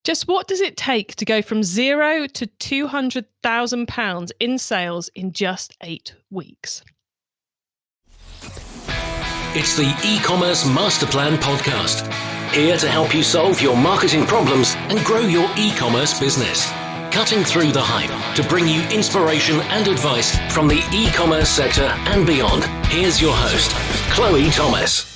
Just what does it take to go from zero to £200,000 in sales in just 8 weeks? It's the e-commerce master plan podcast. Here to help you solve your marketing problems and grow your e-commerce business. Cutting through the hype to bring you inspiration and advice from the e-commerce sector and beyond. Here's your host, Chloe Thomas.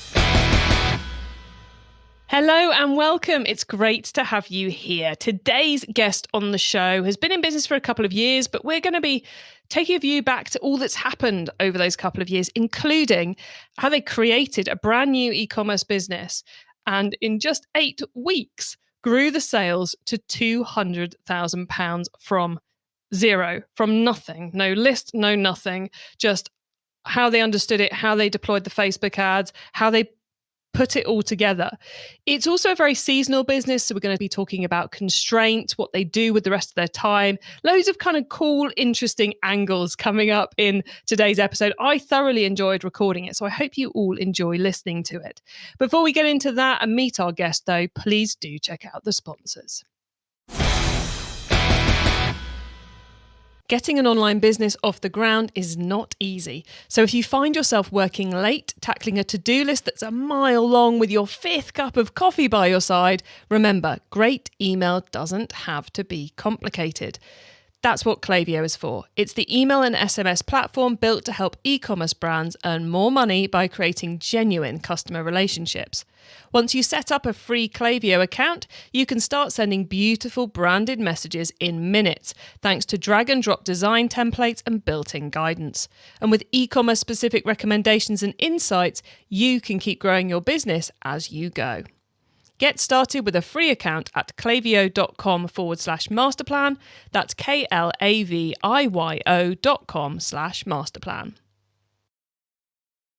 Hello and welcome. It's great to have you here. Today's guest on the show has been in business for a couple of years, but we're going to be taking a view back to all that's happened over those couple of years, including how they created a brand new e-commerce business and in just 8 weeks grew the sales to £200,000 from zero, from nothing, no list, no nothing, just how they understood it, how they deployed the Facebook ads, how they put it all together. It's also a very seasonal business, so we're going to be talking about constraint, what they do with the rest of their time, loads of kind of cool, interesting angles coming up in today's episode. I thoroughly enjoyed recording it, so I hope you all enjoy listening to it. Before we get into that and meet our guest, though, please do check out the sponsors. Getting an online business off the ground is not easy. So if you find yourself working late, tackling a to-do list that's a mile long with your 5th cup of coffee by your side, remember, great email doesn't have to be complicated. That's what Klaviyo is for. It's the email and SMS platform built to help e-commerce brands earn more money by creating genuine customer relationships. Once you set up a free Klaviyo account, you can start sending beautiful branded messages in minutes, thanks to drag and drop design templates and built-in guidance. And with e-commerce specific recommendations and insights, you can keep growing your business as you go. Get started with a free account at klaviyo.com/masterplan. That's KLAVIYO.com/masterplan.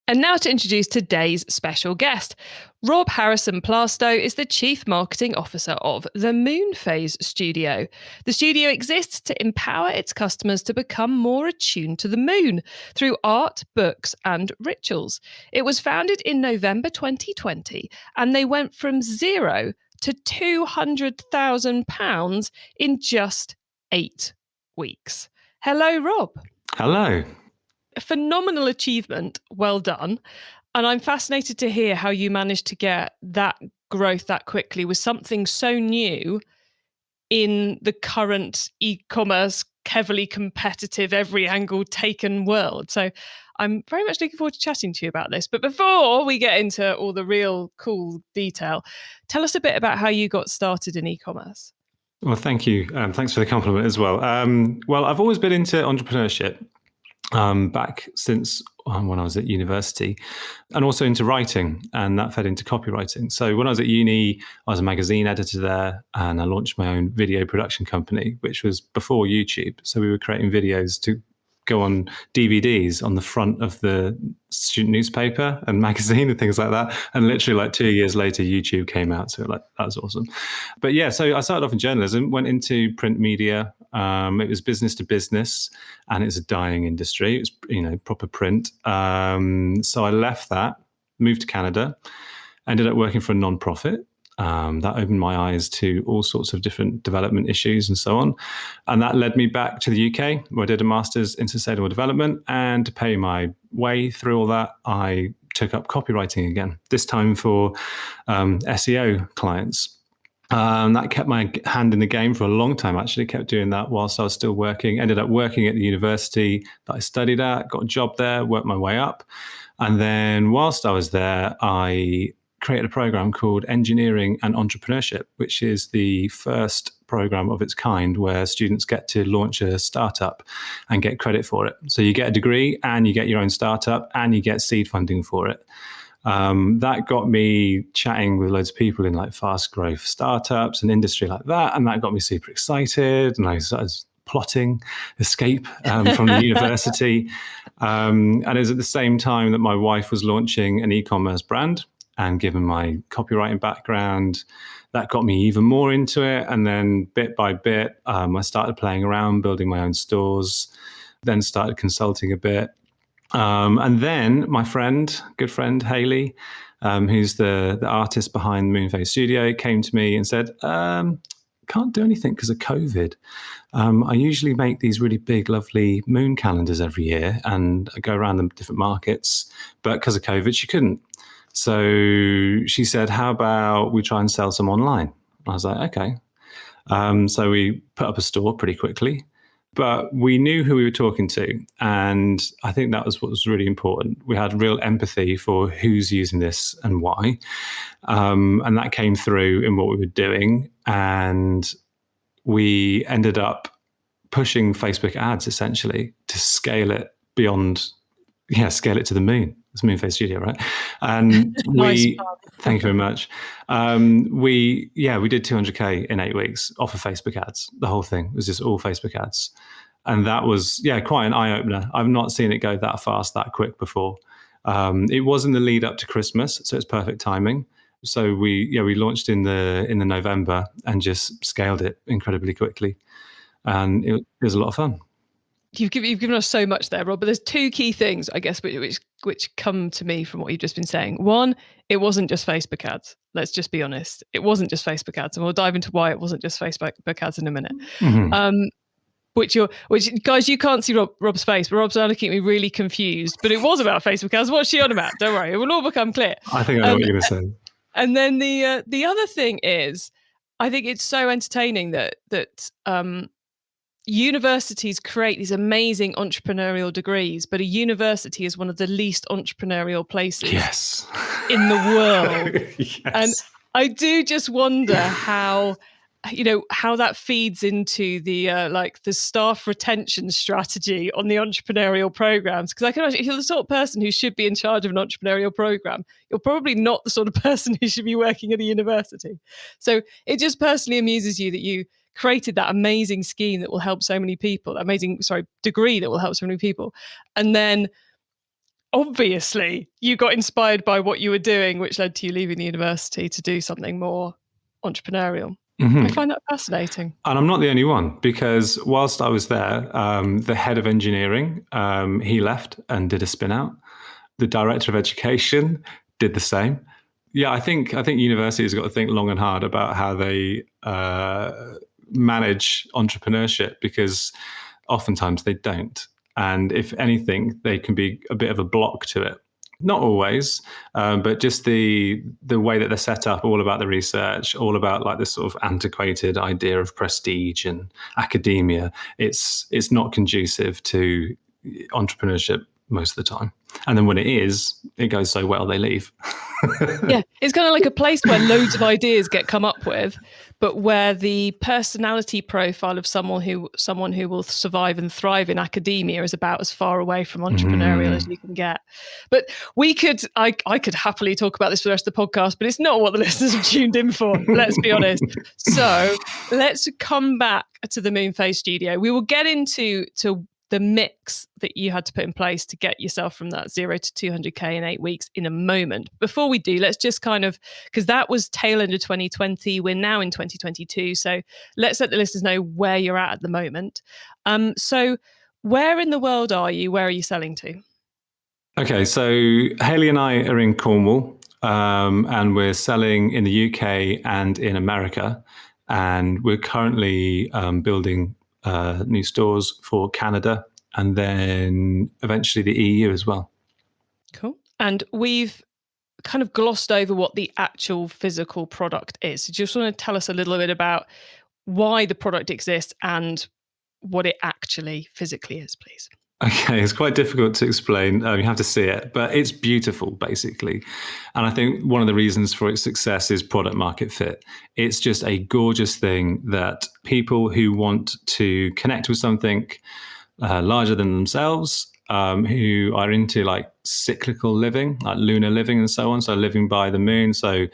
And now to introduce today's special guest. Rob Harrison-Plastow is the Chief Marketing Officer of the Moonface studio. The studio exists to empower its customers to become more attuned to the moon through art, books, and rituals. It was founded in November 2020, and they went from zero to £200,000 in just 8 weeks. Hello, Rob. Hello. A phenomenal achievement. Well done. And I'm fascinated to hear how you managed to get that growth that quickly with something so new in the current e-commerce, heavily competitive, every angle taken world. So I'm very much looking forward to chatting to you about this. But before we get into all the real cool detail, tell us a bit about how you got started in e-commerce. Well, thank you. Thanks for the compliment as well. Well, I've always been into entrepreneurship. Back since when I was at university, and also into writing, and that fed into copywriting. So when I was at uni, I was a magazine editor there, and I launched my own video production company, which was before YouTube. So we were creating videos to go on DVDs on the front of the student newspaper and magazine and things like that. And literally like 2 years later, YouTube came out. So like, that was awesome. But yeah, so I started off in journalism, went into print media. It was business to business, and it's a dying industry. It was, proper print. So I left that, moved to Canada, ended up working for a non-profit. That opened my eyes to all sorts of different development issues and so on. And that led me back to the UK, where I did a master's in sustainable development. And to pay my way through all that, I took up copywriting again, this time for SEO clients. That kept my hand in the game for a long time, actually. Kept doing that whilst I was still working. Ended up working at the university that I studied at, got a job there, worked my way up. And then whilst I was there, I created a program called Engineering and Entrepreneurship, which is the first program of its kind where students get to launch a startup and get credit for it. So you get a degree and you get your own startup and you get seed funding for it. That got me chatting with loads of people in like fast growth startups and industry like that. And that got me super excited. And I started plotting escape from the university. And it was at the same time that my wife was launching an e-commerce brand. And given my copywriting background, that got me even more into it. And then bit by bit, I started playing around, building my own stores, then started consulting a bit. And then my good friend, Hayley, who's the artist behind Moonface Studio, came to me and said, can't do anything because of COVID. I usually make these really big, lovely moon calendars every year and I go around the different markets. But because of COVID, she couldn't. So she said, how about we try and sell some online? I was like, okay. So we put up a store pretty quickly. But we knew who we were talking to. And I think that was what was really important. We had real empathy for who's using this and why. And that came through in what we were doing. And we ended up pushing Facebook ads essentially to scale it beyond, scale it to the moon. It's Moonface Studio, right? And Nice. thank you very much. We did 200K in 8 weeks off of Facebook ads. The whole thing was just all Facebook ads. And that was, quite an eye opener. I've not seen it go that fast, that quick before. It was in the lead up to Christmas, so it's perfect timing. So we launched in the November and just scaled it incredibly quickly. And it was a lot of fun. You've given us so much there, Rob, but there's two key things, I guess, which come to me from what you've just been saying. One, it wasn't just Facebook ads. Let's just be honest. It wasn't just Facebook ads. And we'll dive into why it wasn't just Facebook ads in a minute. Mm-hmm. Which guys, you can't see Rob's face, but Rob's now looking at me really confused. But it was about Facebook ads. What's she on about? Don't worry. It will all become clear. I think I know what you're going to say. And then the other thing is, I think it's so entertaining that universities create these amazing entrepreneurial degrees, but a university is one of the least entrepreneurial places in the world. Yes. And I do just wonder how that feeds into the staff retention strategy on the entrepreneurial programs. Because I can imagine if you're the sort of person who should be in charge of an entrepreneurial program, you're probably not the sort of person who should be working at a university. So it just personally amuses you that you created that amazing scheme that will help so many people, degree that will help so many people. And then obviously you got inspired by what you were doing, which led to you leaving the university to do something more entrepreneurial. Mm-hmm. I find that fascinating. And I'm not the only one, because whilst I was there, the head of engineering, he left and did a spin out. The director of education did the same. Yeah, I think universities have got to think long and hard about how they manage entrepreneurship, because oftentimes they don't. And if anything, they can be a bit of a block to it. Not always, but just the way that they're set up, all about the research, all about like this sort of antiquated idea of prestige and academia. It's not conducive to entrepreneurship most of the time. And then when it is, it goes so well, they leave. Yeah, it's kind of like a place where loads of ideas get come up with, but where the personality profile of someone who will survive and thrive in academia is about as far away from entrepreneurial as you can get. But I could happily talk about this for the rest of the podcast, but it's not what the listeners have tuned in for, let's be honest. So let's come back to the Moonface Studio. We will get into the mix that you had to put in place to get yourself from that 0 to 200K in 8 weeks in a moment. Before we do, let's just because that was tail end of 2020. We're now in 2022. So let's let the listeners know where you're at the moment. So where in the world are you? Where are you selling to? Okay, so Hayley and I are in Cornwall, and we're selling in the UK and in America. And we're currently building new stores for Canada and then eventually the EU as well. Cool. And we've kind of glossed over what the actual physical product is. So just want to tell us a little bit about why the product exists and what it actually physically is, please. Okay, it's quite difficult to explain. You have to see it, but it's beautiful, basically. And I think one of the reasons for its success is product market fit. It's just a gorgeous thing that people who want to connect with something larger than themselves, who are into like cyclical living, like lunar living and so on, so living by the moon, so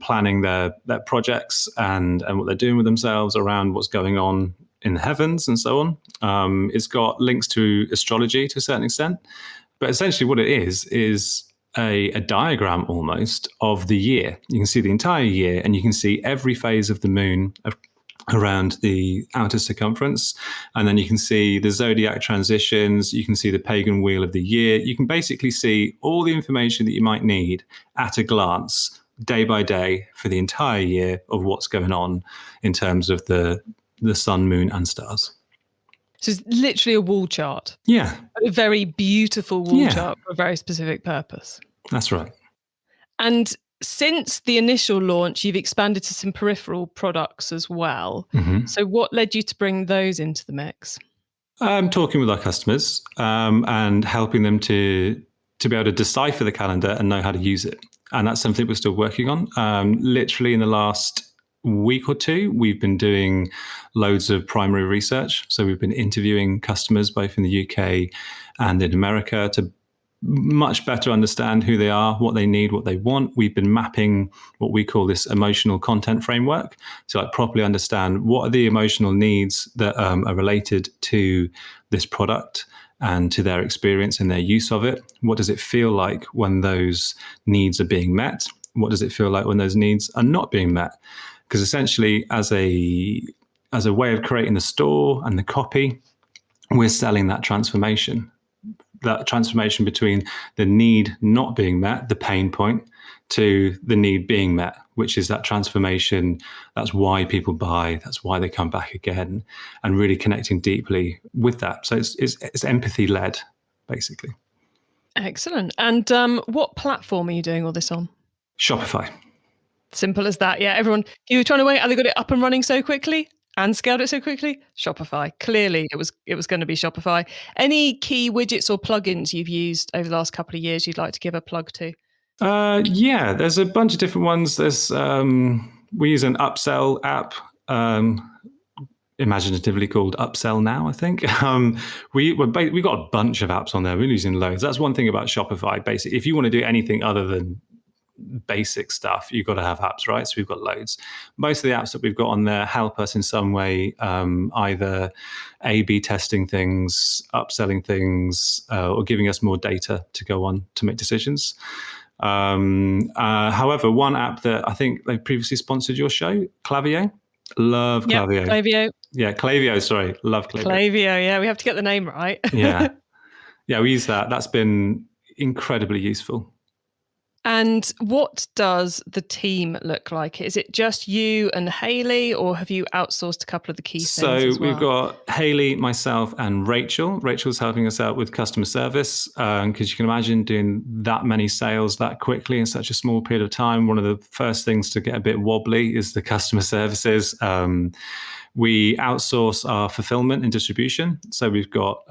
planning their projects and what they're doing with themselves around what's going on in the heavens and so on. It's got links to astrology to a certain extent, but essentially what it is a diagram almost of the year. You can see the entire year and you can see every phase of the moon around the outer circumference. And then you can see the zodiac transitions. You can see the pagan wheel of the year. You can basically see all the information that you might need at a glance day by day for the entire year of what's going on in terms of the sun, moon, and stars. So it's literally a wall chart. Yeah. A very beautiful wall chart for a very specific purpose. That's right. And since the initial launch, you've expanded to some peripheral products as well. Mm-hmm. So what led you to bring those into the mix? Talking with our customers and helping them to be able to decipher the calendar and know how to use it. And that's something we're still working on. Literally in the last week or two, we've been doing loads of primary research. So we've been interviewing customers both in the UK and in America to much better understand who they are, what they need, what they want. We've been mapping what we call this emotional content framework to like properly understand what are the emotional needs that are related to this product and to their experience and their use of it. What does it feel like when those needs are being met? What does it feel like when those needs are not being met? Because essentially, as a way of creating the store and the copy, we're selling that transformation between the need not being met, the pain point, to the need being met, which is that transformation. That's why people buy. That's why they come back again, and really connecting deeply with that. So it's empathy led, basically. Excellent. And what platform are you doing all this on? Shopify. Simple as that. Yeah, everyone, you were trying to wait, and they got it up and running so quickly and scaled it so quickly. Shopify. Clearly, it was going to be Shopify. Any key widgets or plugins you've used over the last couple of years you'd like to give a plug to? Yeah, there's a bunch of different ones. There's we use an upsell app, imaginatively called Upsell Now, I think. We got a bunch of apps on there. We're using loads. That's one thing about Shopify. Basically, if you want to do anything other than basic stuff, you've got to have apps, right? So we've got loads. Most of the apps that we've got on there help us in some way, either A/B testing things, upselling things, or giving us more data to go on to make decisions. However, one app that I think they previously sponsored your show, Klaviyo. Love Klaviyo. Klaviyo. Yeah, Klaviyo, sorry. Love Klaviyo. Klaviyo, yeah. We have to get the name right. Yeah, we use that. That's been incredibly useful. And what does the team look like? Is it just you and Hayley, or have you outsourced a couple of the key things as well? We've got Hayley, myself, and Rachel. Rachel's helping us out with customer service because you can imagine doing that many sales that quickly in such a small period of time. One of the first things to get a bit wobbly is the customer services. We outsource our fulfillment and distribution. So we've got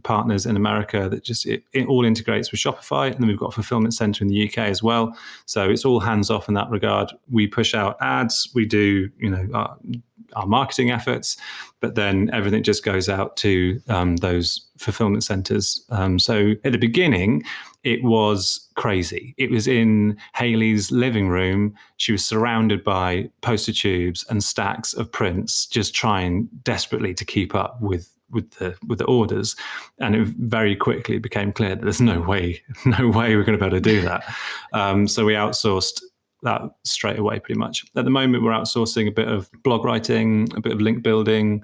partners in America that just it all integrates with Shopify. And then we've got a fulfillment center in the UK as well. So it's all hands off in that regard. We push out ads. We do, our marketing efforts, but then everything just goes out to those fulfillment centers. So at the beginning, it was crazy. It was in Hayley's living room. She was surrounded by poster tubes and stacks of prints, just trying desperately to keep up with the orders. And it very quickly became clear that there's no way we're going to be able to do that. So we outsourced that straight away, pretty much. At the moment, we're outsourcing a bit of blog writing, a bit of link building,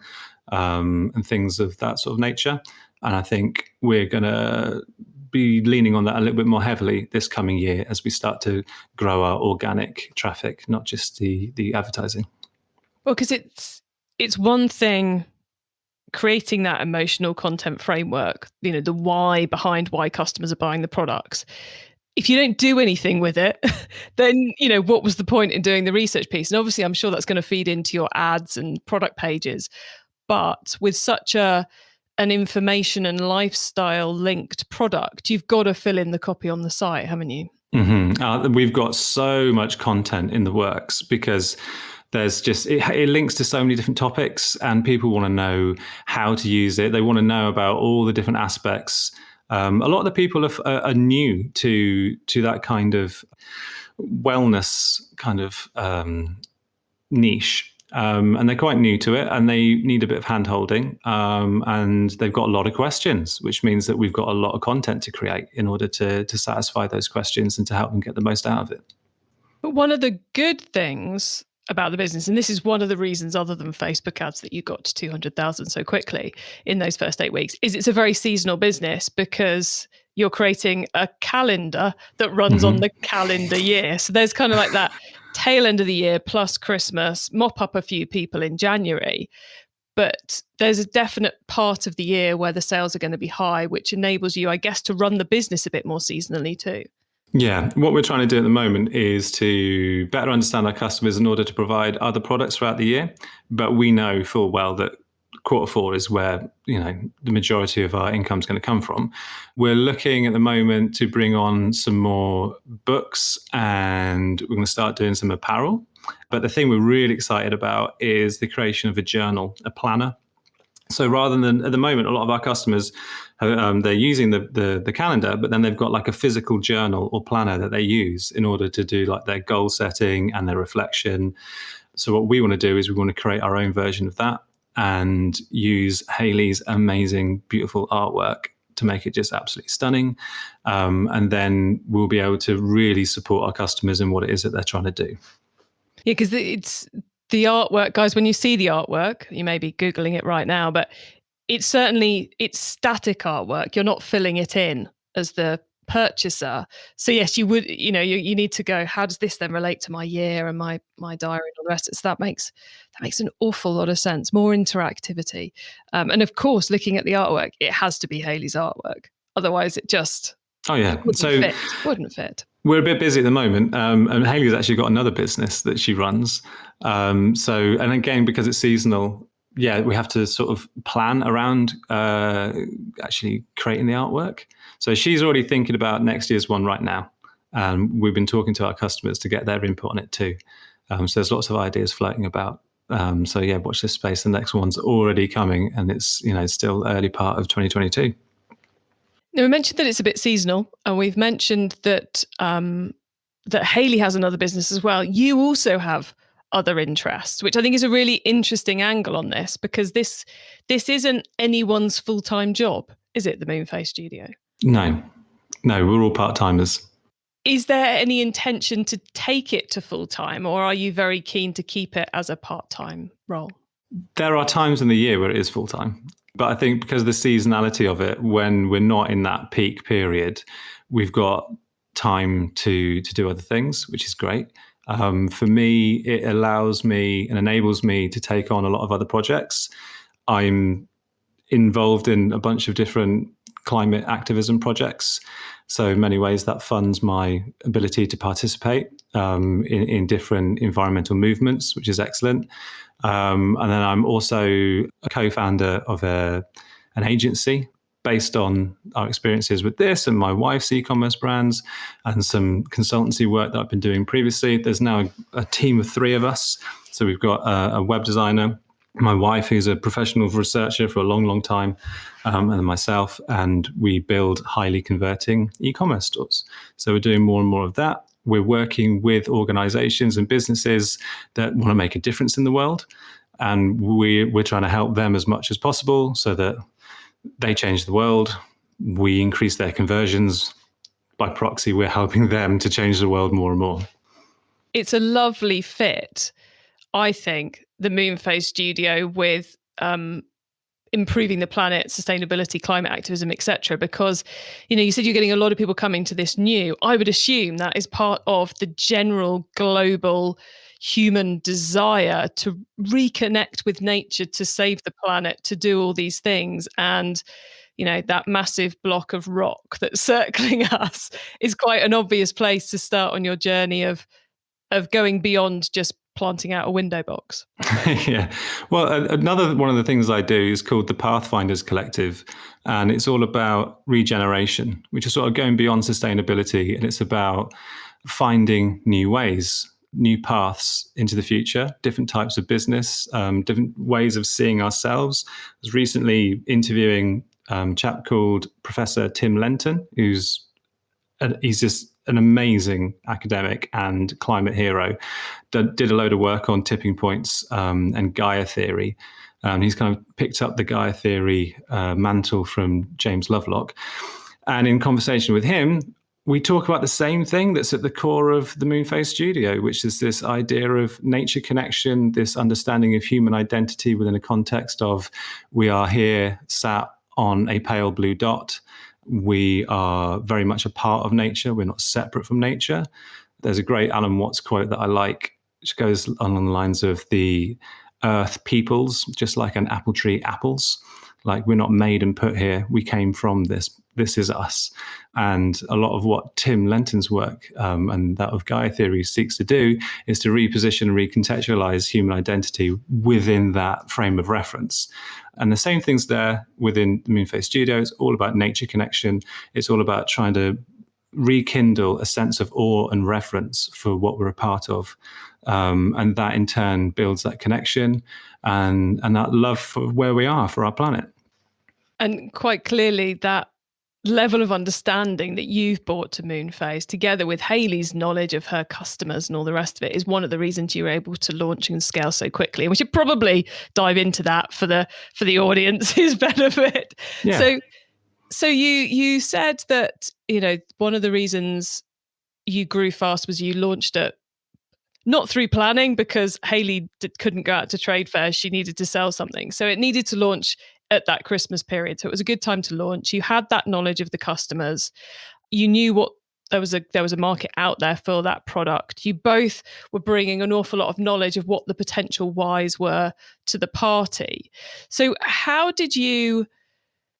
and things of that sort of nature. And I think we're going to be leaning on that a little bit more heavily this coming year as we start to grow our organic traffic, not just the advertising. Well, because it's one thing creating that emotional content framework, the why behind why customers are buying the products. If you don't do anything with it, then, what was the point in doing the research piece? And obviously, I'm sure that's going to feed into your ads and product pages. But with such an information and lifestyle linked product, you've got to fill in the copy on the site, haven't you? Mm-hmm. We've got so much content in the works because there's just, it links to so many different topics and people want to know how to use it. They want to know about all the different aspects. A lot of the people are new to that kind of wellness kind of niche. And they're quite new to it and they need a bit of hand-holding. And they've got a lot of questions, which means that we've got a lot of content to create in order to satisfy those questions and to help them get the most out of it. But one of the good things about the business, and this is one of the reasons other than Facebook ads that you got to 200,000 so quickly in those first 8 weeks, is it's a very seasonal business because you're creating a calendar that runs on the calendar year. So there's kind of like that tail end of the year plus Christmas, mop up a few people in January. But there's a definite part of the year where the sales are going to be high, which enables you, I guess, to run the business a bit more seasonally too. Yeah, what we're trying to do at the moment is to better understand our customers in order to provide other products throughout the year. But we know full well that quarter four is where, the majority of our income is going to come from. We're looking at the moment to bring on some more books, and we're going to start doing some apparel. But the thing we're really excited about is the creation of a journal, a planner. So rather than, at the moment, a lot of our customers, they're using the calendar, but then they've got like a physical journal or planner that they use in order to do like their goal setting and their reflection. So what we want to do is we want to create our own version of that and use Hayley's amazing, beautiful artwork to make it just absolutely stunning. And then we'll be able to really support our customers in what it is that they're trying to do. Yeah, because it's the artwork, guys. When you see the artwork, you may be Googling it right now, but it's static artwork. You're not filling it in as the purchaser. So yes, you would, you need to go, how does this then relate to my year and my diary and all the rest? So that makes an awful lot of sense. More interactivity. And of course, looking at the artwork, it has to be Hayley's artwork. Otherwise it just wouldn't fit. We're a bit busy at the moment, and Hayley's actually got another business that she runs. And again, because it's seasonal, we have to sort of plan around actually creating the artwork. So she's already thinking about next year's one right now. We've been talking to our customers to get their input on it too. So there's lots of ideas floating about. Watch this space. The next one's already coming, and it's still early part of 2022. Now, we mentioned that it's a bit seasonal, and we've mentioned that that Hayley has another business as well. You also have other interests, which I think is a really interesting angle on this, because this isn't anyone's full-time job, is it, the Moonface Studio? No, we're all part-timers. Is there any intention to take it to full-time, or are you very keen to keep it as a part-time role? There are times in the year where it is full-time. But I think because of the seasonality of it, when we're not in that peak period, we've got time to do other things, which is great. For me, it allows me and enables me to take on a lot of other projects. I'm involved in a bunch of different climate activism projects. So in many ways, that funds my ability to participate in different environmental movements, which is excellent. And then I'm also a co-founder of an agency based on our experiences with this and my wife's e-commerce brands and some consultancy work that I've been doing previously. There's now a team of 3 of us. So we've got a web designer, my wife, who's a professional researcher for a long, long time, and then myself, and we build highly converting e-commerce stores. So we're doing more and more of that. We're working with organizations and businesses that want to make a difference in the world. And we're trying to help them as much as possible so that they change the world. We increase their conversions. By proxy, we're helping them to change the world more and more. It's a lovely fit, I think, the Moonface Studio with improving the planet, sustainability, climate activism, etc. Because, you said you're getting a lot of people coming to this new. I would assume that is part of the general global human desire to reconnect with nature, to save the planet, to do all these things. And, that massive block of rock that's circling us is quite an obvious place to start on your journey of going beyond just planting out a window box. Yeah. Well, another one of the things I do is called the Pathfinders Collective. And it's all about regeneration, which is sort of going beyond sustainability. And it's about finding new ways, new paths into the future, different types of business, different ways of seeing ourselves. I was recently interviewing a chap called Professor Tim Lenton, he's just an amazing academic and climate hero. Did a load of work on tipping points and Gaia theory. He's kind of picked up the Gaia theory mantle from James Lovelock. And in conversation with him, we talk about the same thing that's at the core of the Moonface Studio, which is this idea of nature connection, this understanding of human identity within a context of we are here sat on a pale blue dot. We are very much a part of nature. We're not separate from nature. There's a great Alan Watts quote that I like, which goes along the lines of the earth peoples, just like an apple tree apples. Like, we're not made and put here. We came from this. This is us. And a lot of what Tim Lenton's work and that of Gaia theory seeks to do is to reposition and recontextualize human identity within that frame of reference. And the same thing's there within the Moonface Studio. It's all about nature connection. It's all about trying to rekindle a sense of awe and reverence for what we're a part of. And that in turn builds that connection and that love for where we are, for our planet. And quite clearly, that level of understanding that you've brought to Moonface, together with Hayley's knowledge of her customers and all the rest of it, is one of the reasons you were able to launch and scale so quickly. And we should probably dive into that for the audience's benefit. Yeah. So you said that, one of the reasons you grew fast was you launched it not through planning, because Hayley couldn't go out to trade fairs. She needed to sell something. So it needed to launch at that Christmas period. So it was a good time to launch. You had that knowledge of the customers. You knew there was a market out there for that product. You both were bringing an awful lot of knowledge of what the potential whys were to the party. So how did you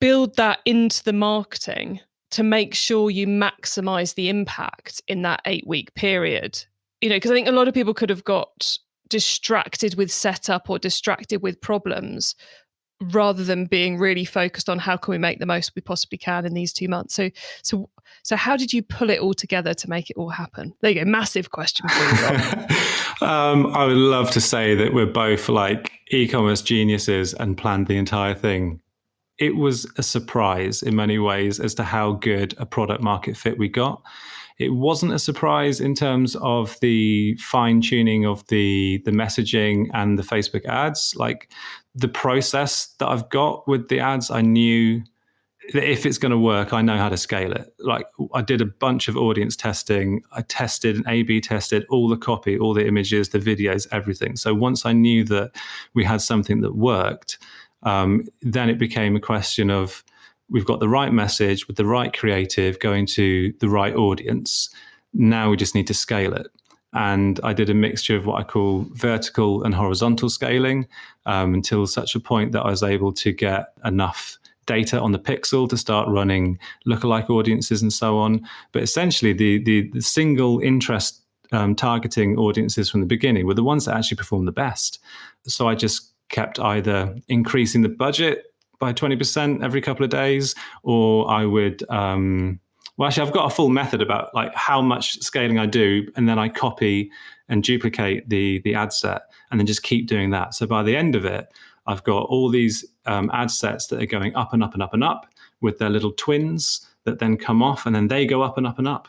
build that into the marketing to make sure you maximize the impact in that 8-week period? Because I think a lot of people could have got distracted with setup or distracted with problems rather than being really focused on how can we make the most we possibly can in these 2 months. So how did you pull it all together to make it all happen? There you go. Massive question for you, Rob. I would love to say that we're both like e-commerce geniuses and planned the entire thing. It was a surprise in many ways as to how good a product market fit we got. It wasn't a surprise in terms of the fine tuning of the messaging and the Facebook ads. Like, the process that I've got with the ads, I knew that if it's going to work, I know how to scale it. Like, I did a bunch of audience testing. I tested and A/B tested all the copy, all the images, the videos, everything. So once I knew that we had something that worked, then it became a question of, we've got the right message with the right creative going to the right audience. Now we just need to scale it. And I did a mixture of what I call vertical and horizontal scaling until such a point that I was able to get enough data on the pixel to start running lookalike audiences and so on. But essentially, the single interest targeting audiences from the beginning were the ones that actually performed the best. So I just kept either increasing the budget by 20% every couple of days, or I would, actually I've got a full method about like how much scaling I do, and then I copy and duplicate the ad set and then just keep doing that. So by the end of it, I've got all these ad sets that are going up and up and up and up with their little twins that then come off, and then they go up and up and up.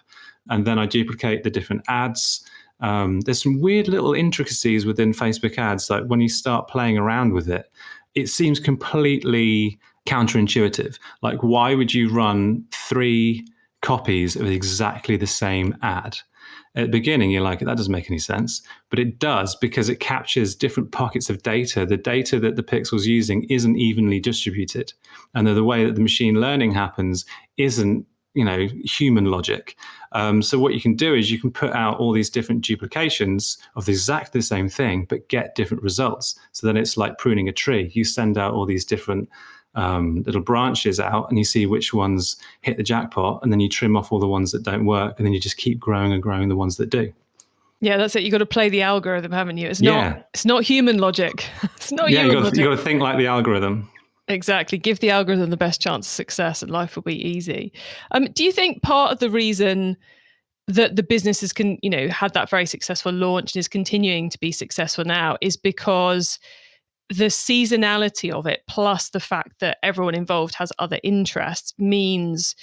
And then I duplicate the different ads. There's some weird little intricacies within Facebook ads. Like, when you start playing around with it, it seems completely counterintuitive. Like, why would you run 3 copies of exactly the same ad? At the beginning, you're like, that doesn't make any sense. But it does, because it captures different pockets of data. The data that the pixel's using isn't evenly distributed. And the way that the machine learning happens isn't, human logic. So what you can do is you can put out all these different duplications of exactly the same thing, but get different results. So then it's like pruning a tree. You send out all these different little branches out, and you see which ones hit the jackpot, and then you trim off all the ones that don't work, and then you just keep growing and growing the ones that do. Yeah, that's it. You got to play the algorithm, haven't you? It's not human logic. It's not human logic. You got to think like the algorithm. Exactly. Give the algorithm the best chance of success, and life will be easy. Do you think part of the reason that the business has had that very successful launch and is continuing to be successful now is because the seasonality of it, plus the fact that everyone involved has other interests, means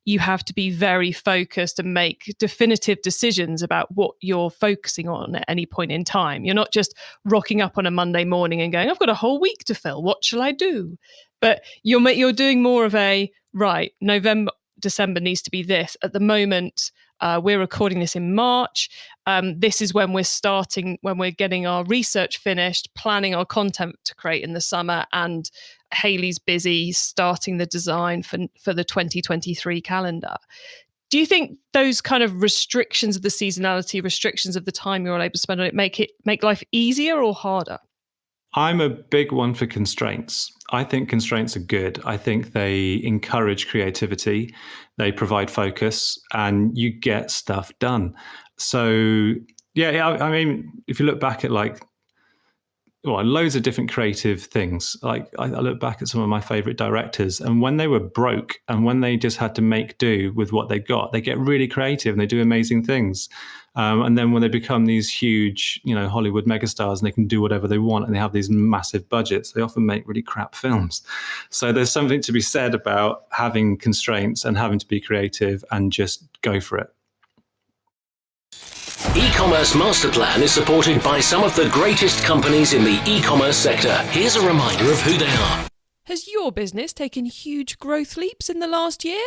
you have to be very focused and make definitive decisions about what you're focusing on at any point in time. You're not just rocking up on a Monday morning and going, I've got a whole week to fill. What shall I do? But you're doing more of a, right, November, December needs to be this. At the moment, we're recording this in March. This is when we're getting our research finished, planning our content to create in the summer, and Hayley's busy starting the design for the 2023 calendar. Do you think those kind of restrictions of the seasonality, restrictions of the time you're able to spend on it, make life easier or harder? I'm a big one for constraints. I think constraints are good. I think they encourage creativity, they provide focus, and you get stuff done. So, yeah, I mean, if you look back at loads of different creative things. Like I look back at some of my favorite directors, and when they were broke and when they just had to make do with what they got, they get really creative and they do amazing things. And then when they become these huge, Hollywood megastars and they can do whatever they want and they have these massive budgets, they often make really crap films. So there's something to be said about having constraints and having to be creative and just go for it. E-commerce Master Plan is supported by some of the greatest companies in the e-commerce sector. Here's a reminder of who they are. Has your business taken huge growth leaps in the last year?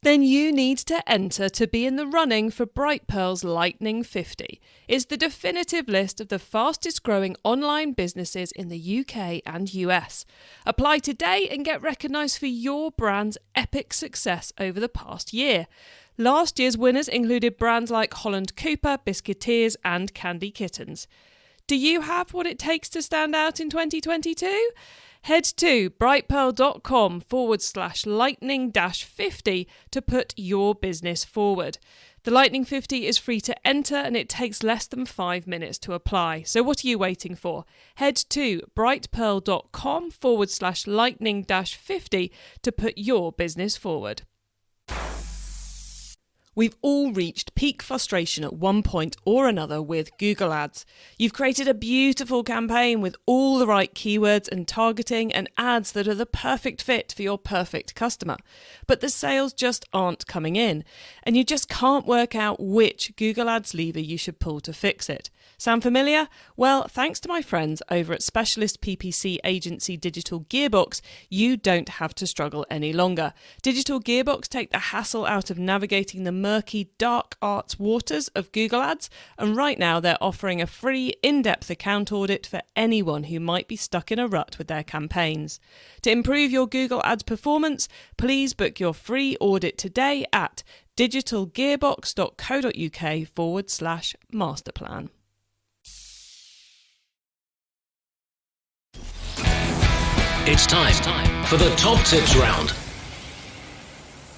Then you need to enter to be in the running for Brightpearl's Lightning 50. It's the definitive list of the fastest growing online businesses in the UK and US. Apply today and get recognised for your brand's epic success over the past year. Last year's winners included brands like Holland Cooper, Biscuiteers and Candy Kittens. Do you have what it takes to stand out in 2022? Head to brightpearl.com/lightning-50 to put your business forward. The Lightning 50 is free to enter and it takes less than 5 minutes to apply. So what are you waiting for? Head to brightpearl.com/lightning-50 to put your business forward. We've all reached peak frustration at one point or another with Google Ads. You've created a beautiful campaign with all the right keywords and targeting and ads that are the perfect fit for your perfect customer. But the sales just aren't coming in, and you just can't work out which Google Ads lever you should pull to fix it. Sound familiar? Well, thanks to my friends over at specialist PPC agency Digital Gearbox, you don't have to struggle any longer. Digital Gearbox take the hassle out of navigating the murky, dark arts waters of Google Ads, and right now they're offering a free, in-depth account audit for anyone who might be stuck in a rut with their campaigns. To improve your Google Ads performance, please book your free audit today at digitalgearbox.co.uk/masterplan. It's time for the top tips round.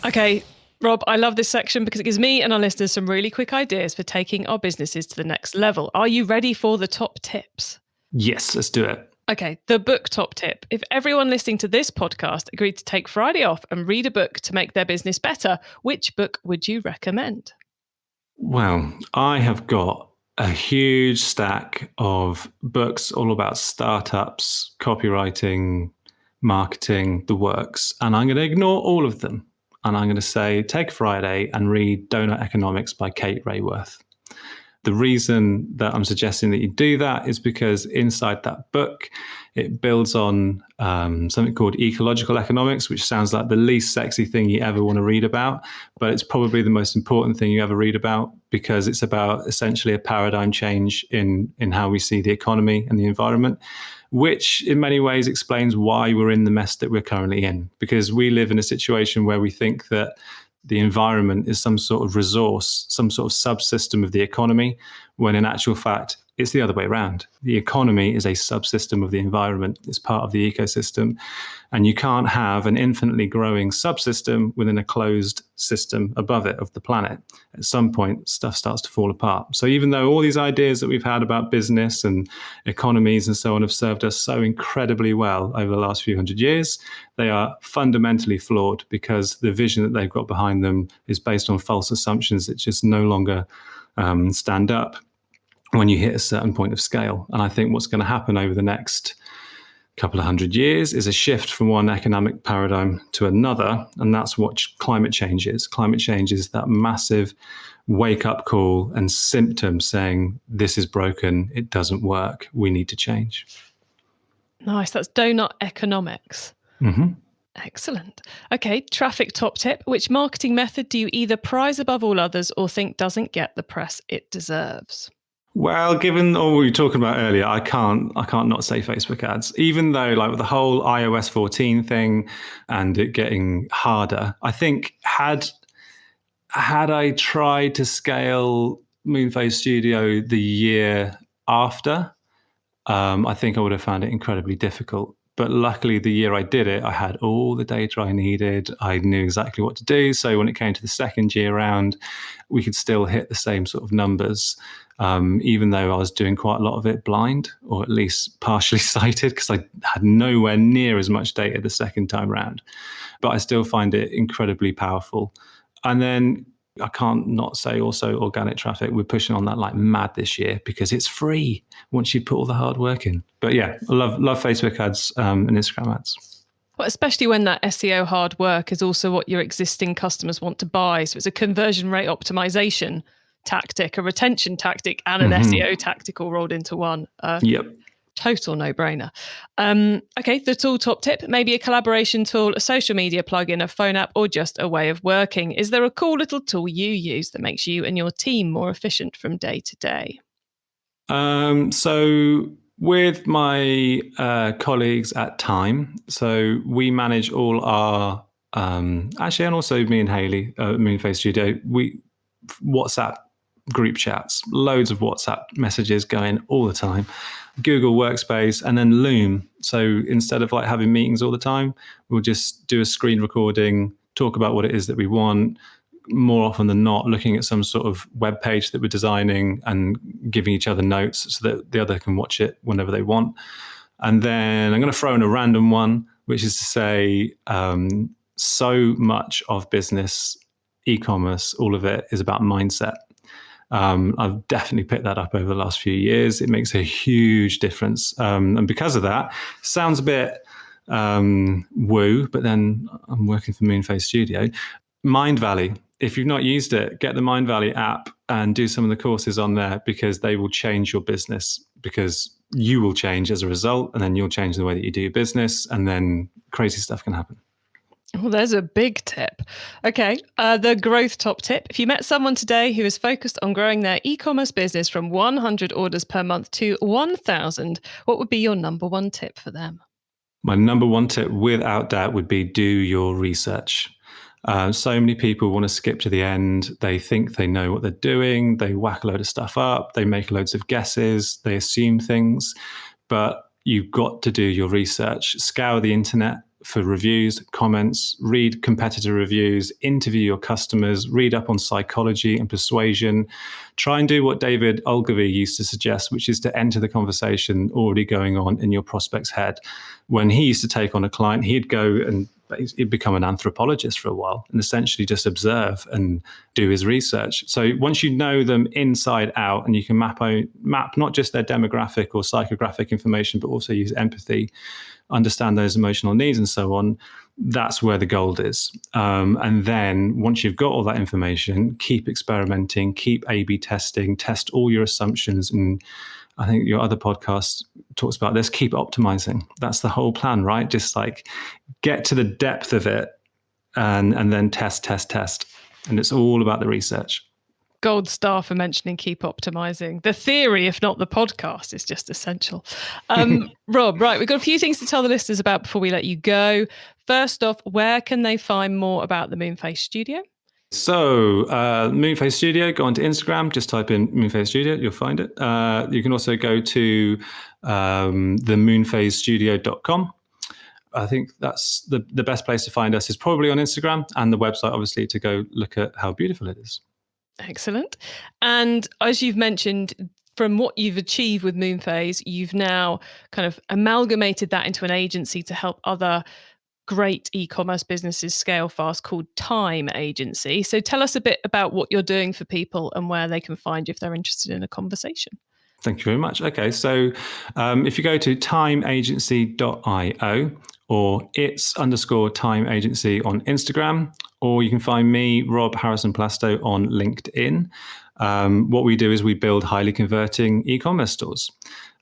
Okay, Rob, I love this section because it gives me and our listeners some really quick ideas for taking our businesses to the next level. Are you ready for the top tips? Yes, let's do it. Okay, the book top tip. If everyone listening to this podcast agreed to take Friday off and read a book to make their business better, which book would you recommend? Well, I have got a huge stack of books all about startups, copywriting, marketing, the works, and I'm going to ignore all of them. And I'm going to say, take Friday and read Donut Economics by Kate Raworth. The reason that I'm suggesting that you do that is because inside that book, it builds on something called Ecological Economics, which sounds like the least sexy thing you ever want to read about, but it's probably the most important thing you ever read about because it's about essentially a paradigm change in how we see the economy and the environment, which in many ways explains why we're in the mess that we're currently in, because we live in a situation where we think that the environment is some sort of resource, some sort of subsystem of the economy, when in actual fact, it's the other way around. The economy is a subsystem of the environment. It's part of the ecosystem. And you can't have an infinitely growing subsystem within a closed system above it of the planet. At some point, stuff starts to fall apart. So even though all these ideas that we've had about business and economies and so on have served us so incredibly well over the last few hundred years, they are fundamentally flawed because the vision that they've got behind them is based on false assumptions that just no longer stand up when you hit a certain point of scale. And I think what's going to happen over the next couple of hundred years is a shift from one economic paradigm to another. And that's what climate change is. Climate change is that massive wake-up call and symptom saying, this is broken, it doesn't work, we need to change. Nice, that's Donut Economics. Mm-hmm. Excellent. Okay, traffic top tip. Which marketing method do you either prize above all others or think doesn't get the press it deserves? Well, given all we were talking about earlier, I can't not say Facebook ads, even though like with the whole iOS 14 thing and it getting harder. I think had I tried to scale Moonface Studio the year after, I think I would have found it incredibly difficult. But luckily, the year I did it, I had all the data I needed. I knew exactly what to do. So when it came to the second year round, we could still hit the same sort of numbers, even though I was doing quite a lot of it blind, or at least partially sighted, because I had nowhere near as much data the second time round. But I still find it incredibly powerful. And then I can't not say also organic traffic. We're pushing on that like mad this year because it's free once you put all the hard work in. But yeah, I love Facebook ads and Instagram ads. Well, especially when that SEO hard work is also what your existing customers want to buy. So it's a conversion rate optimization tactic, a retention tactic, and an SEO tactic all rolled into one. Yep. Total no-brainer. Okay, the tool top tip, maybe a collaboration tool, a social media plugin, a phone app, or just a way of working. Is there a cool little tool you use that makes you and your team more efficient from day to day? So with my colleagues at Time, so we manage all our, actually, and also me and Hayley, Moonface Studio, we WhatsApp group chats, loads of WhatsApp messages going all the time, Google Workspace, and then Loom. So instead of like having meetings all the time, we'll just do a screen recording, talk about what it is that we want, more often than not looking at some sort of web page that we're designing and giving each other notes so that the other can watch it whenever they want. And then I'm going to throw in a random one, which is to say, so much of business, e-commerce, all of it is about mindset. I've definitely picked that up over the last few years. It makes a huge difference. And because of that, sounds a bit woo, but then I'm working for Moonface Studio. Mindvalley. If you've not used it, get the Mindvalley app and do some of the courses on there because they will change your business, because you will change as a result, and then you'll change the way that you do your business, and then crazy stuff can happen. Well, there's a big tip. Okay, the growth top tip. If you met someone today who is focused on growing their e-commerce business from 100 orders per month to 1,000, what would be your number one tip for them? My number one tip, without doubt, would be do your research. So many people want to skip to the end. They think they know what they're doing. They whack a load of stuff up. They make loads of guesses. They assume things. But you've got to do your research. Scour the internet for reviews, comments, read competitor reviews, interview your customers, read up on psychology and persuasion. Try and do what David Ogilvy used to suggest, which is to enter the conversation already going on in your prospect's head. When he used to take on a client, he'd go and he'd become an anthropologist for a while and essentially just observe and do his research. So once you know them inside out and you can map not just their demographic or psychographic information, but also use empathy, understand those emotional needs and so on, that's where the gold is. And then once you've got all that information, keep experimenting, keep A/B testing, test all your assumptions. And I think your other podcast talks about this, keep optimizing. That's the whole plan, right? Just like get to the depth of it and then test. And it's all about the research. Gold star for mentioning keep optimizing. The theory, if not the podcast, is just essential. Rob, right, we've got a few things to tell the listeners about before we let you go. First off, where can they find more about the Moonface Studio? So Moonface Studio, go onto Instagram, just type in Moonface Studio, you'll find it. You can also go to themoonfacestudio.com. I think that's the best place to find us is probably on Instagram, and the website, obviously, to go look at how beautiful it is. Excellent. And as you've mentioned, from what you've achieved with Moonface, you've now kind of amalgamated that into an agency to help other great e-commerce businesses scale fast called Time Agency. So tell us a bit about what you're doing for people and where they can find you if they're interested in a conversation. Thank you very much. Okay, so if you go to timeagency.io or its_time agency on Instagram, or you can find me, Rob Harrison-Plastow, on LinkedIn. What we do is we build highly converting e-commerce stores.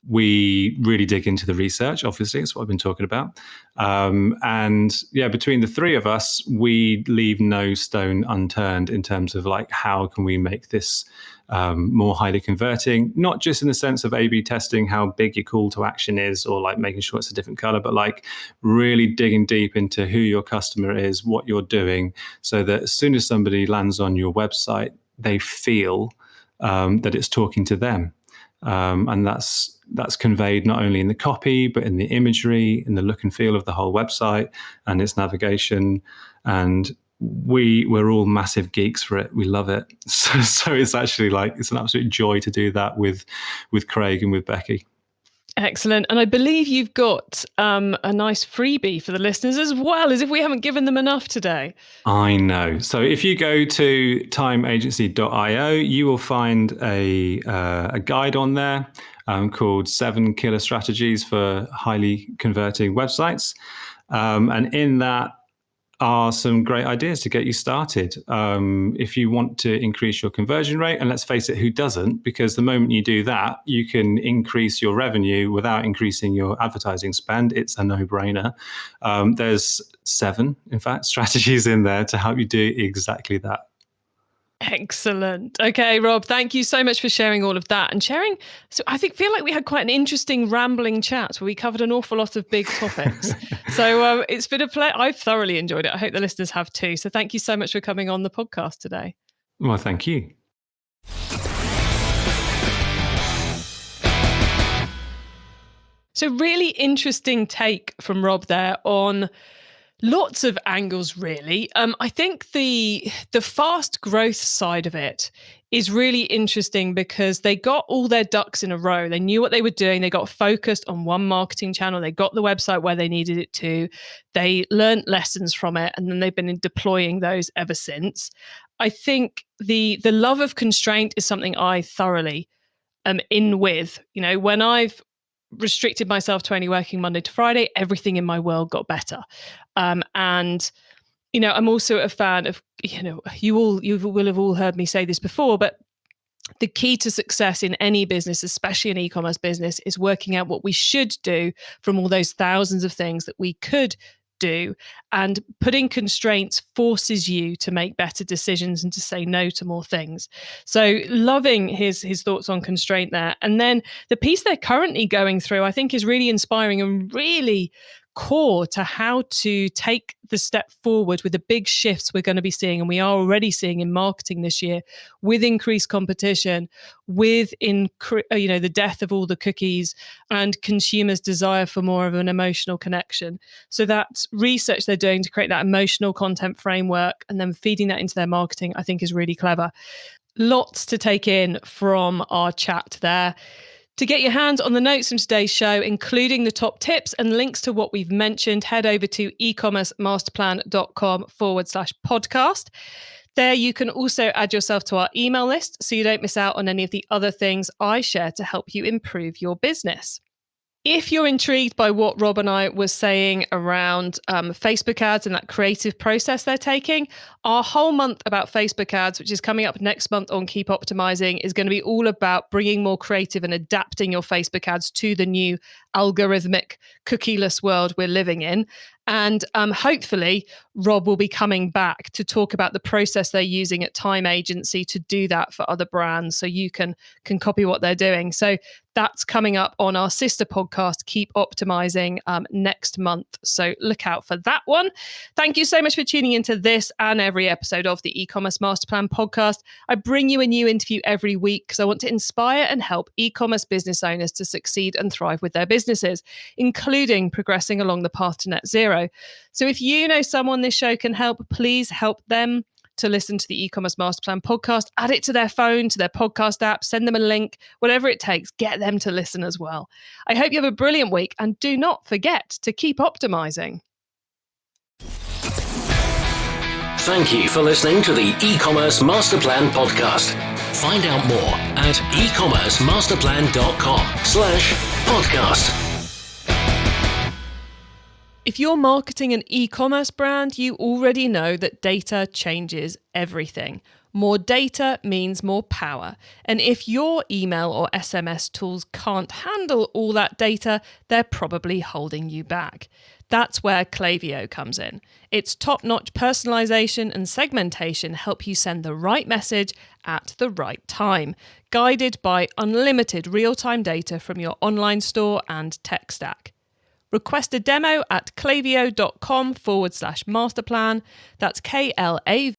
We really dig into the research, obviously, it's what I've been talking about. Between the three of us, we leave no stone unturned in terms of like, how can we make this more highly converting, not just in the sense of A/B testing how big your call to action is or like making sure it's a different color, but like really digging deep into who your customer is, what you're doing, so that as soon as somebody lands on your website, they feel that it's talking to them. And that's conveyed not only in the copy, but in the imagery, in the look and feel of the whole website and its navigation. And we're all massive geeks for it. We love it. So it's actually like, it's an absolute joy to do that with Craig and with Becky. Excellent. And I believe you've got a nice freebie for the listeners as well, as if we haven't given them enough today. I know. So if you go to timeagency.io, you will find a guide on there called 7 Killer Strategies for Highly Converting Websites. And in that are some great ideas to get you started. If you want to increase your conversion rate, and let's face it, who doesn't? Because the moment you do that, you can increase your revenue without increasing your advertising spend. It's a no-brainer. There's 7, in fact, strategies in there to help you do exactly that. Excellent. Okay, Rob, thank you so much for sharing all of that and sharing. So I feel like we had quite an interesting rambling chat where we covered an awful lot of big topics. So it's been a pleasure. I've thoroughly enjoyed it. I hope the listeners have too. So thank you so much for coming on the podcast today. Well, thank you. So really interesting take from Rob there on lots of angles, really. I think the fast growth side of it is really interesting because they got all their ducks in a row. They knew what they were doing. They got focused on one marketing channel. They got the website where they needed it to. They learned lessons from it, and then they've been deploying those ever since. I think the love of constraint is something I thoroughly am in with. You know, when I've restricted myself to only working Monday to Friday, everything in my world got better. And, you know, I'm also a fan of, you know, you will have all heard me say this before, but the key to success in any business, especially an e-commerce business, is working out what we should do from all those thousands of things that we could do. And putting constraints forces you to make better decisions and to say no to more things. So loving his thoughts on constraint there. And then the piece they're currently going through, I think, is really inspiring and really core to how to take the step forward with the big shifts we're going to be seeing, and we are already seeing in marketing this year, with increased competition, with the death of all the cookies and consumers' desire for more of an emotional connection. So that research they're doing to create that emotional content framework and then feeding that into their marketing, I think, is really clever. Lots to take in from our chat there. To get your hands on the notes from today's show, including the top tips and links to what we've mentioned, head over to ecommercemasterplan.com/podcast. There you can also add yourself to our email list so you don't miss out on any of the other things I share to help you improve your business. If you're intrigued by what Rob and I were saying around Facebook ads and that creative process they're taking, our whole month about Facebook ads, which is coming up next month on Keep Optimizing, is going to be all about bringing more creative and adapting your Facebook ads to the new algorithmic cookieless world we're living in. And hopefully, Rob will be coming back to talk about the process they're using at Time Agency to do that for other brands, so you can copy what they're doing. So that's coming up on our sister podcast, Keep Optimizing, next month. So look out for that one. Thank you so much for tuning into this and every episode of the E-commerce Masterplan podcast. I bring you a new interview every week because I want to inspire and help e-commerce business owners to succeed and thrive with their businesses, including progressing along the path to net zero. So if you know someone this show can help, please help them to listen to the E-commerce Masterplan podcast. Add it to their phone, to their podcast app, send them a link, whatever it takes, get them to listen as well. I hope you have a brilliant week, and do not forget to keep optimizing. Thank you for listening to the E-commerce Masterplan podcast. Find out more at ecommercemasterplan.com/podcast. If you're marketing an e-commerce brand, you already know that data changes everything. More data means more power. And if your email or SMS tools can't handle all that data, they're probably holding you back. That's where Klaviyo comes in. Its top-notch personalization and segmentation help you send the right message at the right time, guided by unlimited real-time data from your online store and tech stack. Request a demo at klaviyo.com/masterplan. That's KLAVIYO.com/masterplan